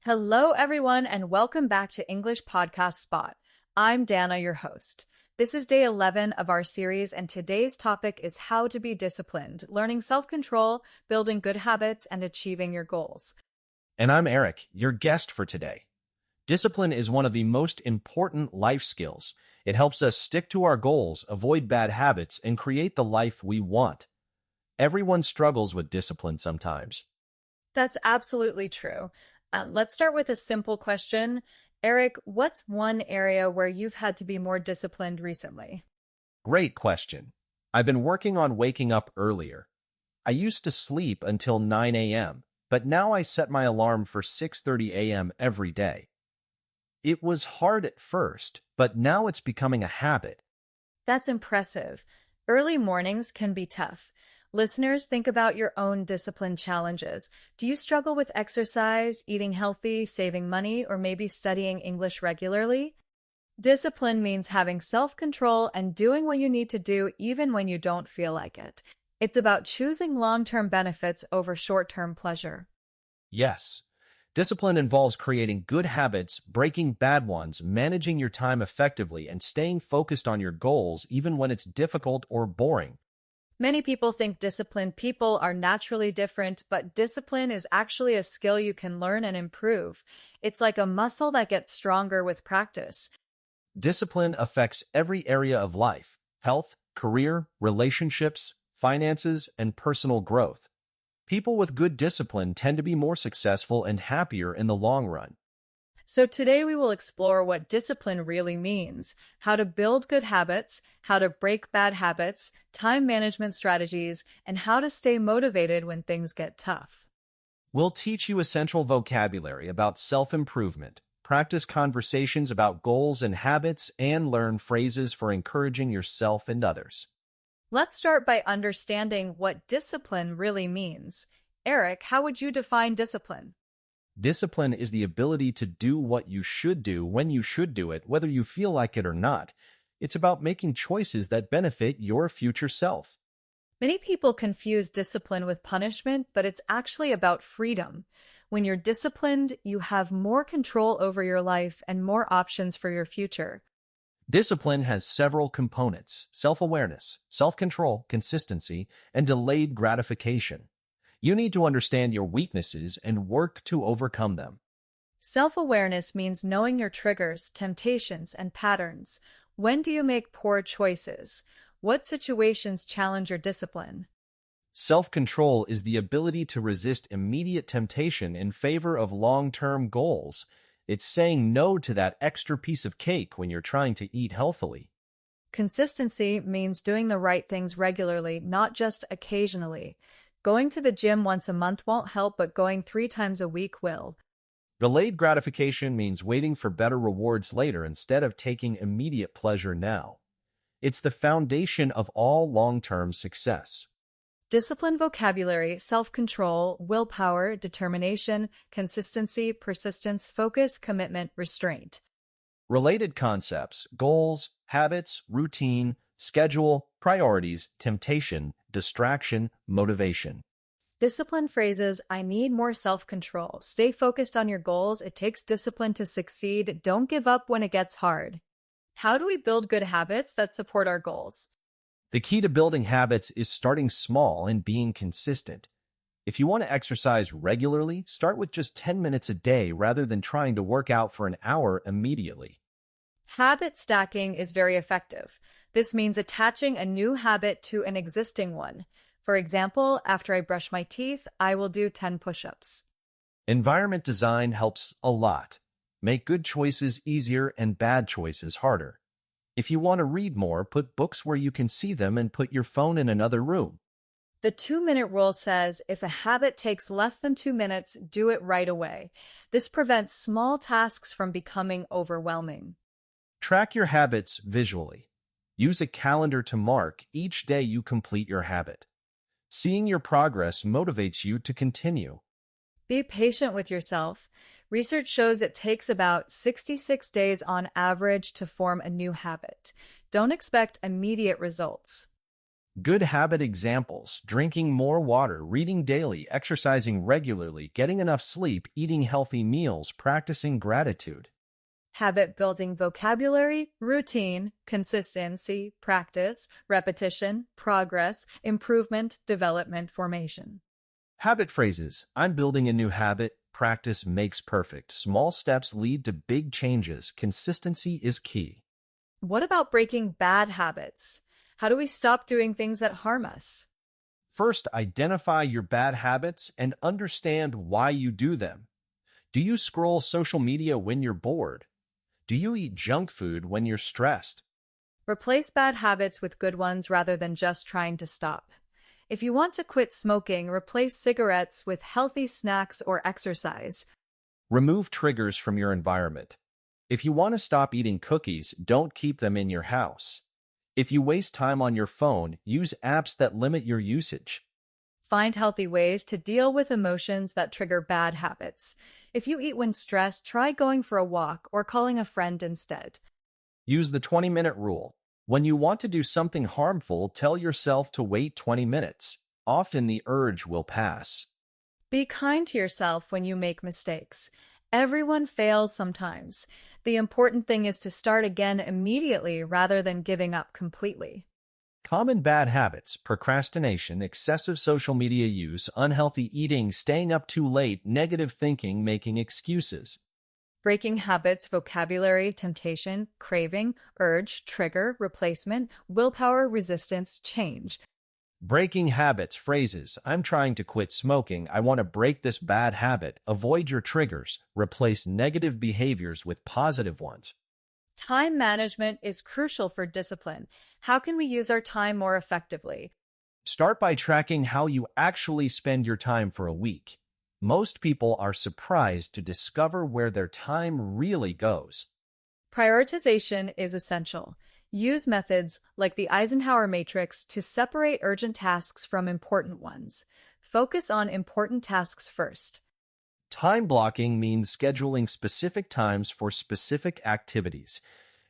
Hello, everyone, and welcome back to English Podcast Spot. I'm Dana, your host. This is day 11 of our series, and today's topic is how to be disciplined, learning self-control, building good habits, and achieving your goals. And I'm Eric, your guest for today. Discipline is one of the most important life skills. It helps us stick to our goals, avoid bad habits, and create the life we want. Everyone struggles with discipline sometimes. That's absolutely true. Let's start with a simple question. Eric, what's one area where you've had to be more disciplined recently? Great question. I've been working on waking up earlier. I used to sleep until 9 a.m., but now I set my alarm for 6:30 a.m. every day. It was hard at first, but now it's becoming a habit. That's impressive. Early mornings can be tough. Listeners, think about your own discipline challenges. Do you struggle with exercise, eating healthy, saving money, or maybe studying English regularly? Discipline means having self-control and doing what you need to do even when you don't feel like it. It's about choosing long-term benefits over short-term pleasure. Yes. Discipline involves creating good habits, breaking bad ones, managing your time effectively, and staying focused on your goals even when it's difficult or boring. Many people think disciplined people are naturally different, but discipline is actually a skill you can learn and improve. It's like a muscle that gets stronger with practice. Discipline affects every area of life: health, career, relationships, finances, and personal growth. People with good discipline tend to be more successful and happier in the long run. So today we will explore what discipline really means, how to build good habits, how to break bad habits, time management strategies, and how to stay motivated when things get tough. We'll teach you essential vocabulary about self-improvement, practice conversations about goals and habits, and learn phrases for encouraging yourself and others. Let's start by understanding what discipline really means. Eric, how would you define discipline? Discipline is the ability to do what you should do when you should do it, whether you feel like it or not. It's about making choices that benefit your future self. Many people confuse discipline with punishment, but it's actually about freedom. When you're disciplined, you have more control over your life and more options for your future. Discipline has several components: self-awareness, self-control, consistency, and delayed gratification. You need to understand your weaknesses and work to overcome them. Self-awareness means knowing your triggers, temptations, and patterns. When do you make poor choices? What situations challenge your discipline? Self-control is the ability to resist immediate temptation in favor of long-term goals. It's saying no to that extra piece of cake when you're trying to eat healthily. Consistency means doing the right things regularly, not just occasionally. Going to the gym once a month won't help, but going 3 times a week will. Delayed gratification means waiting for better rewards later instead of taking immediate pleasure now. It's the foundation of all long-term success. Discipline vocabulary, self-control, willpower, determination, consistency, persistence, focus, commitment, restraint. Related concepts: goals, habits, routine, schedule, priorities, temptation, distraction, motivation. Discipline phrases: I need more self-control. Stay focused on your goals. It takes discipline to succeed. Don't give up when it gets hard. How do we build good habits that support our goals? The key to building habits is starting small and being consistent. If you want to exercise regularly, start with just 10 minutes a day rather than trying to work out for an hour immediately. Habit stacking is very effective. This means attaching a new habit to an existing one. For example, after I brush my teeth, I will do 10 push-ups. Environment design helps a lot. Make good choices easier and bad choices harder. If you want to read more, put books where you can see them and put your phone in another room. The 2-minute rule says if a habit takes less than 2 minutes, do it right away. This prevents small tasks from becoming overwhelming. Track your habits visually. Use a calendar to mark each day you complete your habit. Seeing your progress motivates you to continue. Be patient with yourself. Research shows it takes about 66 days on average to form a new habit. Don't expect immediate results. Good habit examples: drinking more water, reading daily, exercising regularly, getting enough sleep, eating healthy meals, practicing gratitude. Habit building vocabulary, routine, consistency, practice, repetition, progress, improvement, development, formation. Habit phrases: I'm building a new habit. Practice makes perfect. Small steps lead to big changes. Consistency is key. What about breaking bad habits? How do we stop doing things that harm us? First, identify your bad habits and understand why you do them. Do you scroll social media when you're bored? Do you eat junk food when you're stressed? Replace bad habits with good ones rather than just trying to stop. If you want to quit smoking, replace cigarettes with healthy snacks or exercise. Remove triggers from your environment. If you want to stop eating cookies, don't keep them in your house. If you waste time on your phone, use apps that limit your usage. Find healthy ways to deal with emotions that trigger bad habits. If you eat when stressed, try going for a walk or calling a friend instead. Use the 20-minute rule. When you want to do something harmful, tell yourself to wait 20 minutes. Often the urge will pass. Be kind to yourself when you make mistakes. Everyone fails sometimes. The important thing is to start again immediately rather than giving up completely. Common bad habits: procrastination, excessive social media use, unhealthy eating, staying up too late, negative thinking, making excuses. Breaking habits, vocabulary, temptation, craving, urge, trigger, replacement, willpower, resistance, change. Breaking habits phrases: I'm trying to quit smoking. I want to break this bad habit. Avoid your triggers. Replace negative behaviors with positive ones. Time management is crucial for discipline. How can we use our time more effectively? Start by tracking how you actually spend your time for a week. Most people are surprised to discover where their time really goes. Prioritization is essential. Use methods like the Eisenhower matrix to separate urgent tasks from important ones. Focus on important tasks first. Time blocking means scheduling specific times for specific activities.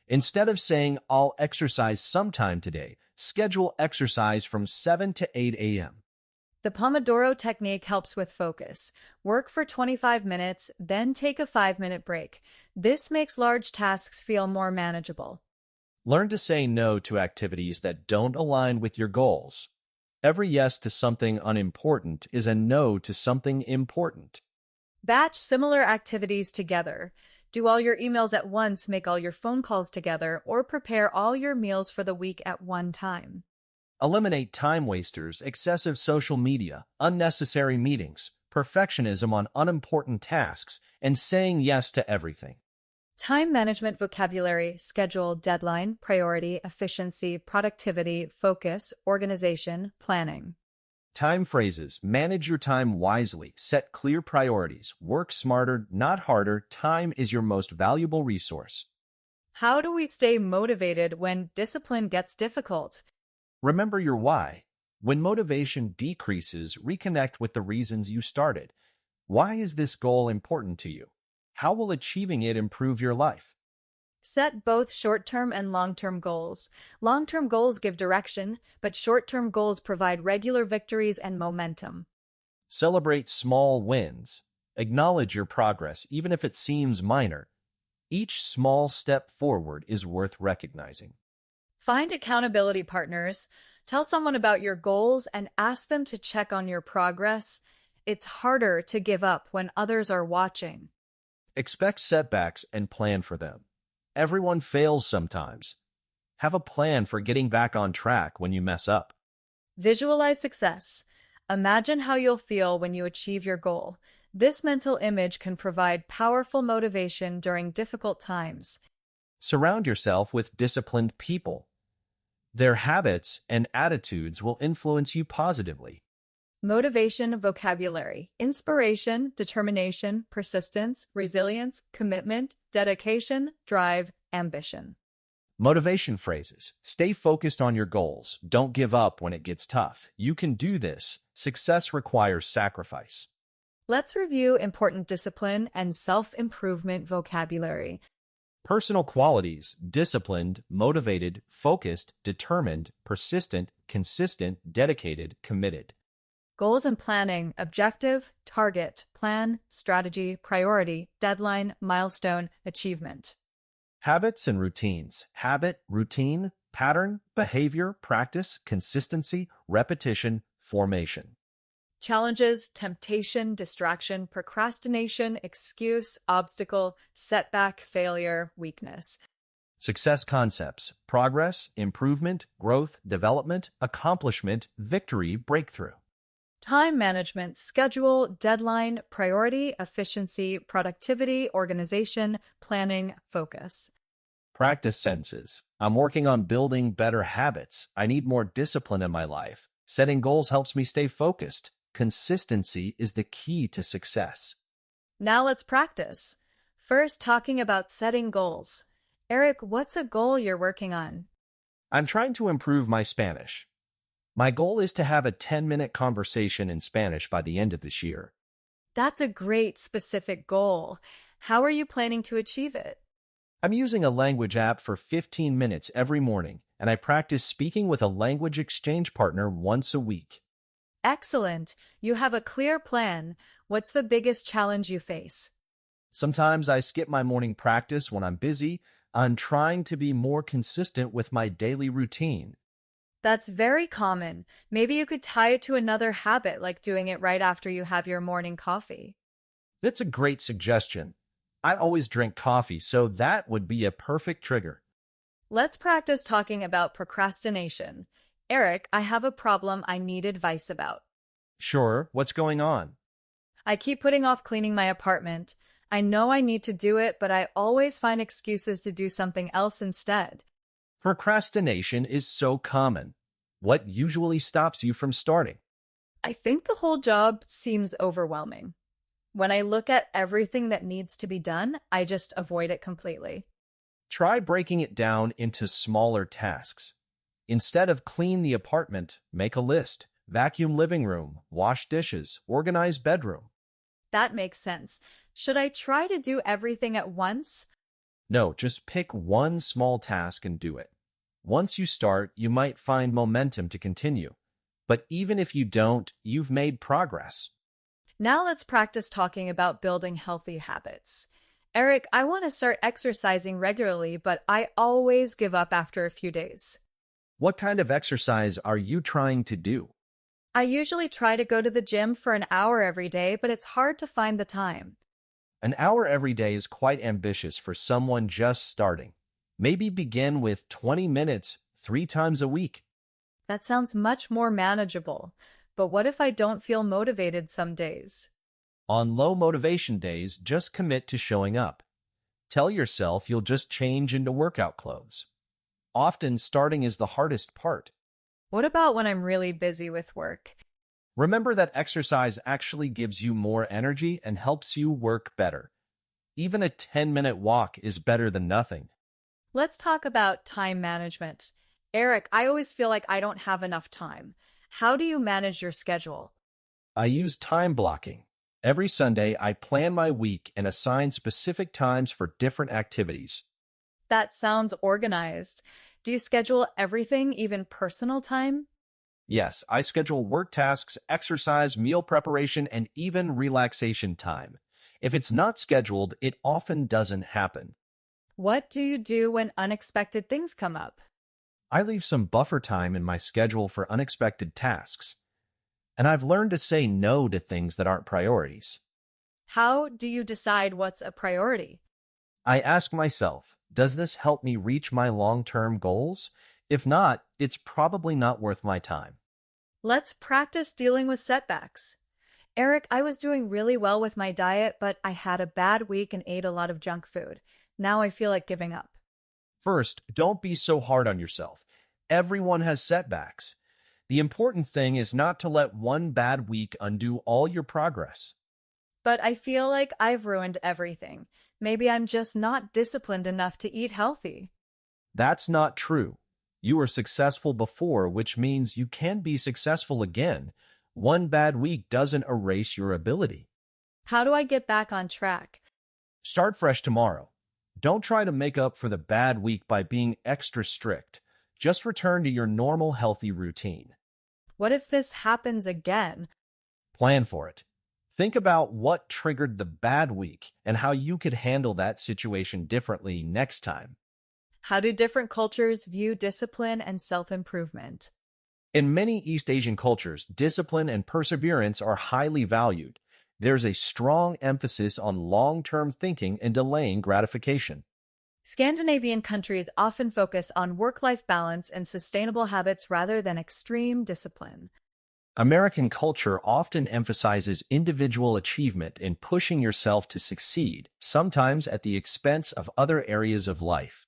Instead of saying, I'll exercise sometime today, schedule exercise from 7 to 8 a.m. The Pomodoro technique helps with focus. Work for 25 minutes, then take a 5-minute break. This makes large tasks feel more manageable. Learn to say no to activities that don't align with your goals. Every yes to something unimportant is a no to something important. Batch similar activities together. Do all your emails at once, make all your phone calls together, or prepare all your meals for the week at one time. Eliminate time wasters, excessive social media, unnecessary meetings, perfectionism on unimportant tasks, and saying yes to everything. Time management vocabulary: schedule, deadline, priority, efficiency, productivity, focus, organization, planning. Time phrases: manage your time wisely, set clear priorities, work smarter, not harder. Time is your most valuable resource. How do we stay motivated when discipline gets difficult? Remember your why. When motivation decreases, reconnect with the reasons you started. Why is this goal important to you? How will achieving it improve your life? Set both short-term and long-term goals. Long-term goals give direction, but short-term goals provide regular victories and momentum. Celebrate small wins. Acknowledge your progress, even if it seems minor. Each small step forward is worth recognizing. Find accountability partners. Tell someone about your goals and ask them to check on your progress. It's harder to give up when others are watching. Expect setbacks and plan for them. Everyone fails sometimes. Have a plan for getting back on track when you mess up. Visualize success. Imagine how you'll feel when you achieve your goal. This mental image can provide powerful motivation during difficult times. Surround yourself with disciplined people. Their habits and attitudes will influence you positively. Motivation vocabulary: inspiration, determination, persistence, resilience, commitment, dedication, drive, ambition. Motivation phrases: stay focused on your goals. Don't give up when it gets tough. You can do this. Success requires sacrifice. Let's review important discipline and self-improvement vocabulary. Personal qualities: disciplined, motivated, focused, determined, persistent, consistent, dedicated, committed. Goals and planning, objective, target, plan, strategy, priority, deadline, milestone, achievement. Habits and routines: habit, routine, pattern, behavior, practice, consistency, repetition, formation. Challenges, temptation, distraction, procrastination, excuse, obstacle, setback, failure, weakness. Success concepts: progress, improvement, growth, development, accomplishment, victory, breakthrough. Time management, schedule, deadline, priority, efficiency, productivity, organization, planning, focus. Practice sentences: I'm working on building better habits. I need more discipline in my life. Setting goals helps me stay focused. Consistency is the key to success. Now let's practice. First, talking about setting goals. Eric, what's a goal you're working on? I'm trying to improve my Spanish. My goal is to have a 10-minute conversation in Spanish by the end of this year. That's a great specific goal. How are you planning to achieve it? I'm using a language app for 15 minutes every morning, and I practice speaking with a language exchange partner once a week. Excellent. You have a clear plan. What's the biggest challenge you face? Sometimes I skip my morning practice when I'm busy. I'm trying to be more consistent with my daily routine. That's very common. Maybe you could tie it to another habit, like doing it right after you have your morning coffee. That's a great suggestion. I always drink coffee, so that would be a perfect trigger. Let's practice talking about procrastination. Eric, I have a problem I need advice about. Sure, what's going on? I keep putting off cleaning my apartment. I know I need to do it, but I always find excuses to do something else instead. Procrastination is so common. What usually stops you from starting? I think the whole job seems overwhelming. When I look at everything that needs to be done, I just avoid it completely. Try breaking it down into smaller tasks. Instead of clean the apartment, make a list. Vacuum living room, wash dishes, organize bedroom. That makes sense. Should I try to do everything at once? No, just pick one small task and do it. Once you start, you might find momentum to continue. But even if you don't, you've made progress. Now let's practice talking about building healthy habits. Eric, I want to start exercising regularly, but I always give up after a few days. What kind of exercise are you trying to do? I usually try to go to the gym for an hour every day, but it's hard to find the time. An hour every day is quite ambitious for someone just starting. Maybe begin with 20 minutes 3 times a week. That sounds much more manageable. But what if I don't feel motivated some days? On low motivation days, just commit to showing up. Tell yourself you'll just change into workout clothes. Often, starting is the hardest part. What about when I'm really busy with work? Remember that exercise actually gives you more energy and helps you work better. Even a 10-minute walk is better than nothing. Let's talk about time management. Eric, I always feel like I don't have enough time. How do you manage your schedule? I use time blocking. Every Sunday, I plan my week and assign specific times for different activities. That sounds organized. Do you schedule everything, even personal time? Yes, I schedule work tasks, exercise, meal preparation, and even relaxation time. If it's not scheduled, it often doesn't happen. What do you do when unexpected things come up? I leave some buffer time in my schedule for unexpected tasks. And I've learned to say no to things that aren't priorities. How do you decide what's a priority? I ask myself, does this help me reach my long-term goals? If not, it's probably not worth my time. Let's practice dealing with setbacks. Eric, I was doing really well with my diet, but I had a bad week and ate a lot of junk food. Now I feel like giving up. First, don't be so hard on yourself. Everyone has setbacks. The important thing is not to let one bad week undo all your progress. But I feel like I've ruined everything. Maybe I'm just not disciplined enough to eat healthy. That's not true. You were successful before, which means you can be successful again. One bad week doesn't erase your ability. How do I get back on track? Start fresh tomorrow. Don't try to make up for the bad week by being extra strict. Just return to your normal healthy routine. What if this happens again? Plan for it. Think about what triggered the bad week and how you could handle that situation differently next time. How do different cultures view discipline and self-improvement? In many East Asian cultures, discipline and perseverance are highly valued. There's a strong emphasis on long-term thinking and delaying gratification. Scandinavian countries often focus on work-life balance and sustainable habits rather than extreme discipline. American culture often emphasizes individual achievement and pushing yourself to succeed, sometimes at the expense of other areas of life.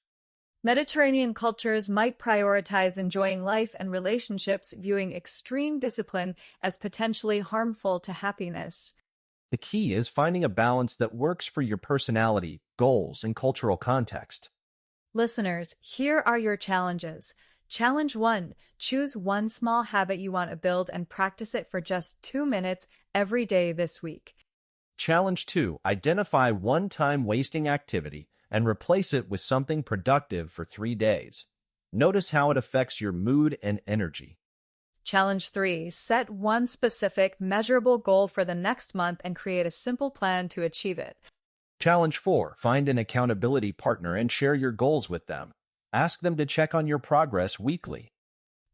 Mediterranean cultures might prioritize enjoying life and relationships, viewing extreme discipline as potentially harmful to happiness. The key is finding a balance that works for your personality, goals, and cultural context. Listeners, here are your challenges. Challenge 1. Choose one small habit you want to build and practice it for just 2 minutes every day this week. Challenge 2. Identify one-time wasting activity and replace it with something productive for 3 days. Notice how it affects your mood and energy. Challenge 3. Set one specific, measurable goal for the next month and create a simple plan to achieve it. Challenge 4. Find an accountability partner and share your goals with them. Ask them to check on your progress weekly.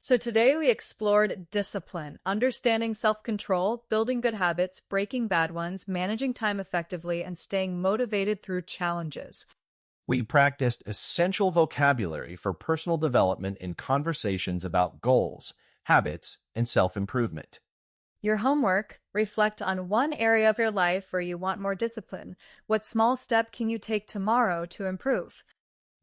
So today we explored discipline, understanding self-control, building good habits, breaking bad ones, managing time effectively, and staying motivated through challenges. We practiced essential vocabulary for personal development in conversations about goals, habits, and self-improvement. Your homework: reflect on one area of your life where you want more discipline. What small step can you take tomorrow to improve?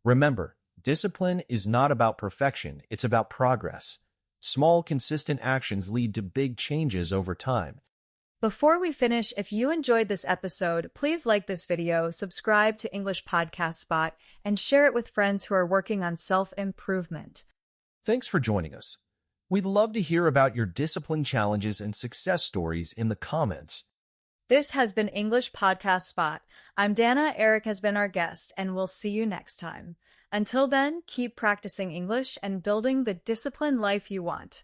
Remember, discipline is not about perfection, it's about progress. Small, consistent actions lead to big changes over time. Before we finish, if you enjoyed this episode, please like this video, subscribe to English Podcast Spot, and share it with friends who are working on self-improvement. Thanks for joining us. We'd love to hear about your discipline challenges and success stories in the comments. This has been English Podcast Spot. I'm Dana, Eric has been our guest, and we'll see you next time. Until then, keep practicing English and building the disciplined life you want.